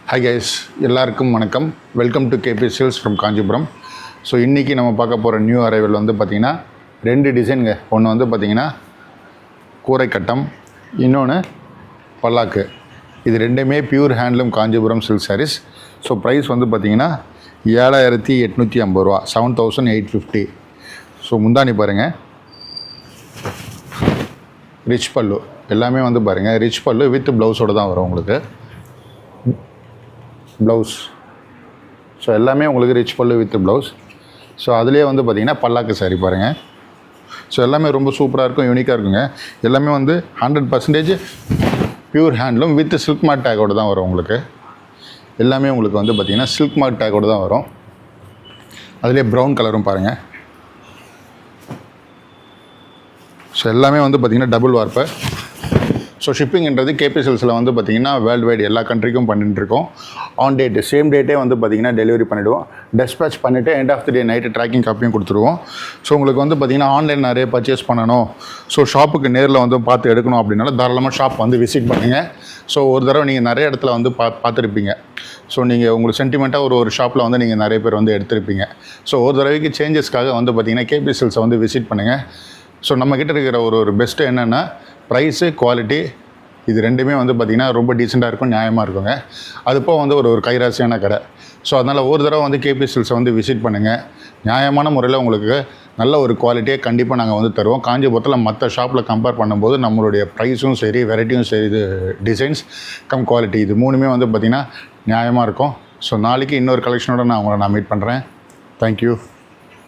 Hi guys, எல்லாருக்கும் வணக்கம். Welcome to KP Sales from Kanchipuram. So இன்றைக்கி நம்ம பார்க்க போகிற நியூ அரைவல் வந்து பார்த்திங்கன்னா 2 டிசைனுங்க. ஒன்று வந்து பார்த்திங்கன்னா கூரைக்கட்டம், இன்னொன்று பல்லாக்கு. இது ரெண்டுமே pure handloom Kanchipuram silk sarees. So price வந்து பார்த்திங்கன்னா 7850 ரூபா, 7850. ஸோ முந்தானி பாருங்கள், ரிச் பல்லு எல்லாமே வந்து பாருங்கள், ரிச் பல்லு வித் ப்ளவுஸோடு தான் வரும் உங்களுக்கு. ப்ளவுஸ் ஸோ எல்லாமே உங்களுக்கு ரிச் பல்லு வித் ப்ளவுஸ். ஸோ அதிலே வந்து பார்த்திங்கன்னா பல்லாக்கு சாரி பாருங்கள். ஸோ எல்லாமே ரொம்ப சூப்பராக இருக்கும், யூனிக்காக இருக்குங்க. எல்லாமே வந்து 100% pure handloom with silk mark டேக்கோடு தான் வரும் உங்களுக்கு. எல்லாமே உங்களுக்கு வந்து பார்த்திங்கன்னா சில்க் மார்க் டேக்கோடு தான் வரும். அதிலே ப்ரௌன் கலரும் பாருங்கள். ஸோ எல்லாமே வந்து பார்த்திங்கன்னா டபுள் வார்ப்பு. ஸோ ஷிப்பிங்கிறது கேபி சேல்ஸில் வந்து பார்த்திங்கன்னா வேர்ல்டு வைடு எல்லா கண்ட்ரிக்கும் பண்ணிட்டுருக்கோம். ஆன் டேட்டு சேம் டேட்டே வந்து பார்த்திங்கன்னா டெலிவரி பண்ணிவிடுவோம். டெஸ்பேச் பண்ணிவிட்டு end of the day night tracking காப்பியும் கொடுத்துருவோம். ஸோ உங்களுக்கு வந்து பார்த்திங்கன்னா ஆன்லைன் நிறைய பர்ச்சேஸ் பண்ணணும், ஸோ ஷாப்புக்கு நேரில் வந்து பார்த்து எடுக்கணும் அப்படின்னால தாராளமாக ஷாப் வந்து விசிட் பண்ணுங்கள். ஸோ ஒரு தடவை நீங்கள் நிறைய இடத்துல வந்து பார்த்துருப்பீங்க. ஸோ நீங்கள் உங்களுக்கு சென்டிமெண்ட்டாக ஒரு ஷாப்பில் வந்து நீங்கள் நிறைய பேர் வந்து எடுத்திருப்பீங்க. ஸோ ஒரு தடவைக்கு சேஞ்சஸ்க்காக வந்து பார்த்திங்கன்னா கேபி சேல்ஸை வந்து விசிட் பண்ணுங்கள். ஸோ நம்மக்கிட்ட இருக்கிற ஒரு பெஸ்ட்டு என்னென்னா ப்ரைஸு, குவாலிட்டி, இது ரெண்டுமே வந்து பார்த்திங்கன்னா ரொம்ப டீசெண்டாக இருக்கும், நியாயமாக இருக்குங்க. அதுப்போ வந்து ஒரு கைராசியான கடை. ஸோ அதனால் ஒரு தடவை வந்து கேபி சேல்ஸை வந்து விசிட் பண்ணுங்கள். நியாயமான முறையில் உங்களுக்கு நல்ல ஒரு குவாலிட்டியை கண்டிப்பாக நாங்கள் வந்து தருவோம். காஞ்சிபுரத்தில் மற்ற ஷாப்பில் கம்பேர் பண்ணும்போது நம்மளுடைய ப்ரைஸும் சரி, வெரைட்டியும் சரி, இது டிசைன்ஸ் கம் குவாலிட்டி, இது மூணுமே வந்து பார்த்திங்கன்னா நியாயமாக இருக்கும். ஸோ நாளைக்கு இன்னொரு கலெக்ஷனோடு நான் உங்களை மீட் பண்ணுறேன். தேங்க்யூ.